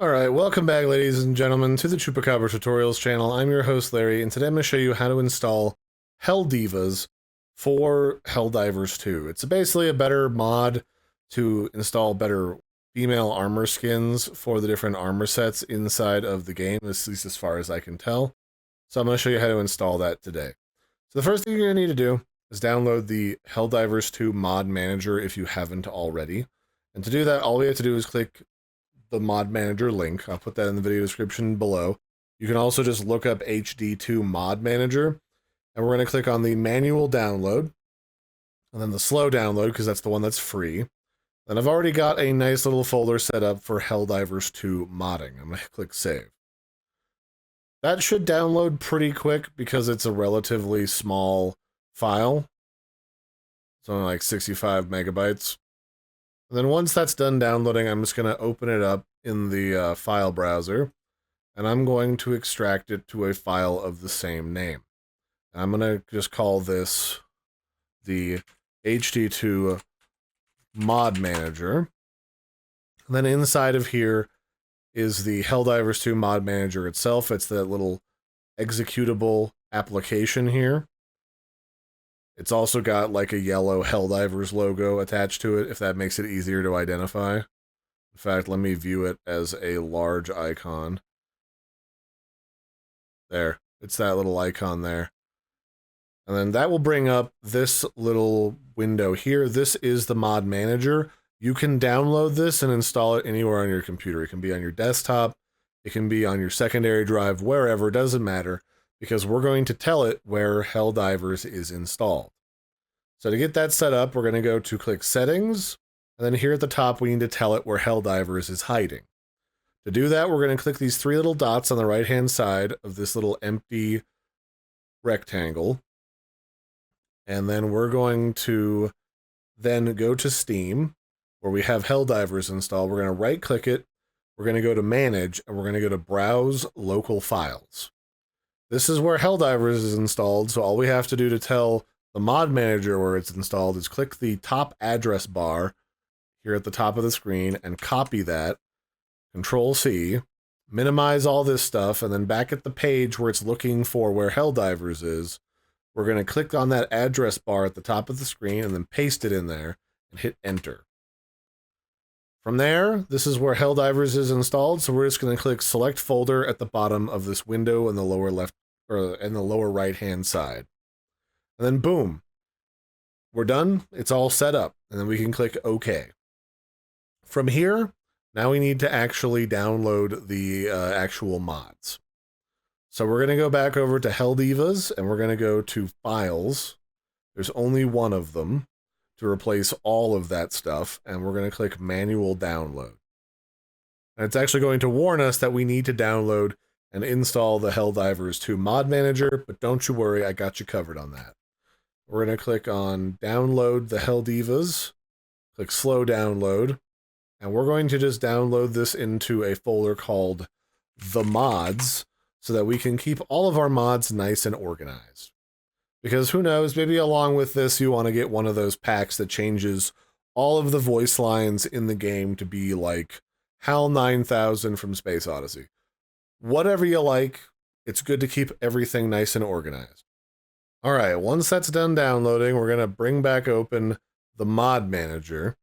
Alright, welcome back ladies and gentlemen to the Chupacabra tutorials channel. I'm your host Larry, and today I'm going to show you how to install Helldivas for Helldivers 2. It's basically a better mod to install better female armor skins for the different armor sets inside of the game, at least as far as I can tell. So I'm going to show you how to install that today. So the first thing you're going to need to do is download the Helldivers 2 mod manager if you haven't already. And to do that, all we have to do is click the mod manager link. I'll put that in the video description below. You can also just look up HD2 mod manager, and we're going to click on the manual download and then the slow download because that's the one that's free. Then I've already got a nice little folder set up for Helldivers 2 modding. I'm going to click save. That should download pretty quick because it's a relatively small file. It's only like 65 megabytes. And then once that's done downloading, I'm just going to open it up in the file browser, and I'm going to extract it to a file of the same name. And I'm going to just call this the HD2 mod manager. And then inside of here is the Helldivers 2 mod manager itself. It's that little executable application here. It's also got like a yellow Helldivers logo attached to it, if that makes it easier to identify. In fact, let me view it as a large icon. There, it's that little icon there. And then that will bring up this little window here. This is the mod manager. You can download this and install it anywhere on your computer. It can be on your desktop, it can be on your secondary drive, wherever, doesn't matter, because we're going to tell it where Helldivers is installed. So to get that set up, we're going to go to click Settings, and then here at the top we need to tell it where Helldivers is hiding. To do that, we're going to click these three little dots on the right-hand side of this little empty rectangle, and then we're going to then go to Steam, where we have Helldivers installed. We're going to right-click it, we're going to go to Manage, and we're going to go to Browse Local Files. This is where Helldivers is installed, so all we have to do to tell the mod manager where it's installed is click the top address bar here at the top of the screen and copy that, Control-C, minimize all this stuff, and then back at the page where it's looking for where Helldivers is, we're going to click on that address bar at the top of the screen and then paste it in there and hit Enter. From there, this is where Helldivers is installed, so we're just going to click Select Folder at the bottom of this window in the lower left, or in the lower right-hand side. And then boom, we're done. It's all set up, and then we can click OK. From here, now we need to actually download the actual mods. So we're going to go back over to Helldivas, and we're going to go to Files. There's only one of them to replace all of that stuff, and we're going to click Manual Download. And it's actually going to warn us that we need to download and install the Helldivers 2 mod manager, but don't you worry, I got you covered on that. We're going to click on Download the Helldivas, click Slow Download, and we're going to just download this into a folder called The Mods, so that we can keep all of our mods nice and organized. Because who knows, maybe along with this you want to get one of those packs that changes all of the voice lines in the game to be like HAL 9000 from Space Odyssey. Whatever you like, it's good to keep everything nice and organized. Alright, once that's done downloading, we're going to bring back open the mod manager,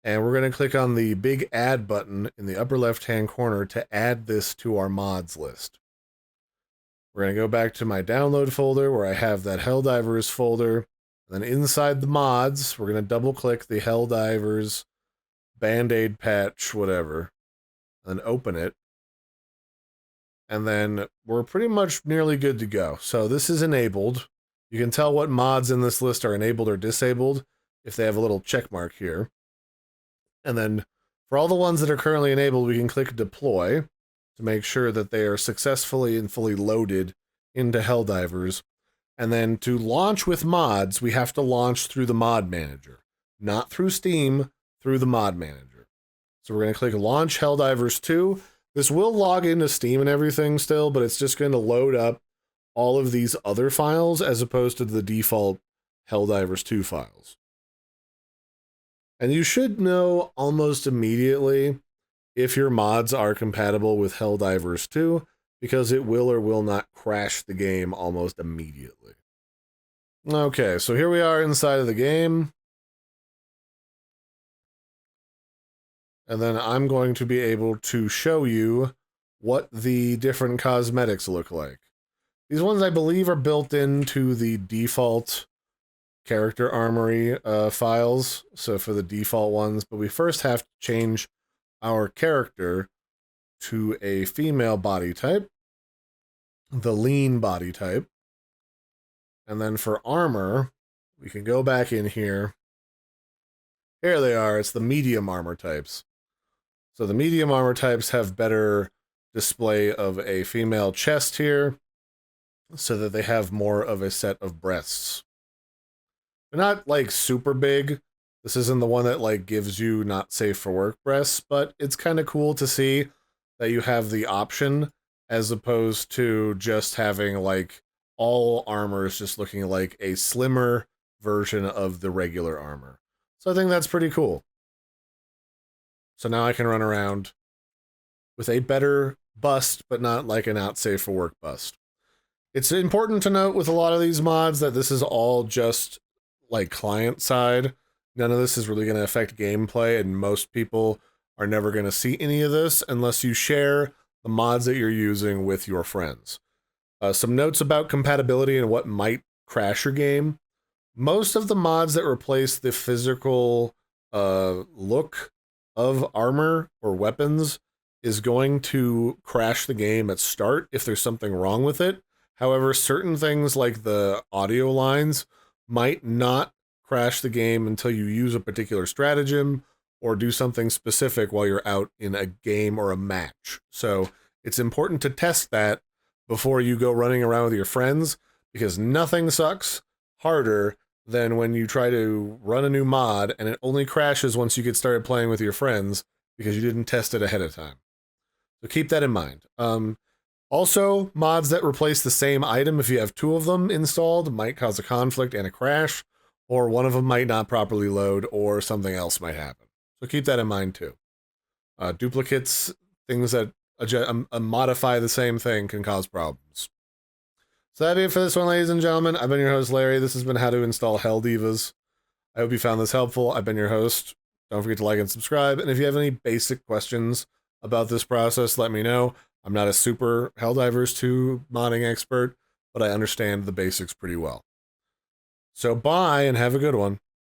and we're going to click on the big add button in the upper left hand corner to add this to our mods list. We're going to go back to my download folder where I have that Helldivers folder. And then inside the mods, we're going to double click the Helldivers Band-Aid patch, whatever, and then open it. And then we're pretty much nearly good to go. So this is enabled. You can tell what mods in this list are enabled or disabled if they have a little check mark here. And then for all the ones that are currently enabled, we can click Deploy to make sure that they are successfully and fully loaded into Helldivers. And then to launch with mods, we have to launch through the mod manager, not through Steam, through the mod manager. So we're going to click Launch Helldivers 2. This will log into Steam and everything still, but it's just going to load up all of these other files as opposed to the default Helldivers 2 files. And you should know almost immediately if your mods are compatible with Helldivers 2, because it will or will not crash the game almost immediately. Okay, so here we are inside of the game. And then I'm going to be able to show you what the different cosmetics look like. These ones, I believe, are built into the default character armory files, so for the default ones, but we first have to change our character to a female body type, the lean body type, and then for armor, we can go back in here. Here they are, it's the medium armor types. So the medium armor types have better display of a female chest here, so that they have more of a set of breasts. They're not, like, super big. This isn't the one that, like, gives you not safe for work breasts, but it's kind of cool to see that you have the option as opposed to just having, like, all armors just looking like a slimmer version of the regular armor. So I think that's pretty cool. So now I can run around with a better bust, but not like a not safe for work bust. It's important to note with a lot of these mods that this is all just like client side. None of this is really going to affect gameplay, and most people are never going to see any of this unless you share the mods that you're using with your friends. Some notes about compatibility and what might crash your game. Most of the mods that replace the physical look of armor or weapons is going to crash the game at start if there's something wrong with it. However, certain things like the audio lines might not crash the game until you use a particular stratagem or do something specific while you're out in a game or a match. So it's important to test that before you go running around with your friends, because nothing sucks harder than when you try to run a new mod and it only crashes once you get started playing with your friends because you didn't test it ahead of time. So keep that in mind. Also, mods that replace the same item, if you have two of them installed, might cause a conflict and a crash, or one of them might not properly load, or something else might happen. So keep that in mind too. Duplicates, things that modify the same thing, can cause problems. So that'd be it for this one, ladies and gentlemen. I've been your host, Larry. This has been how to install Helldivas. I hope you found this helpful. I've been your host. Don't forget to like and subscribe. And if you have any basic questions about this process, let me know. I'm not a super Helldivers 2 modding expert, but I understand the basics pretty well. So bye and have a good one.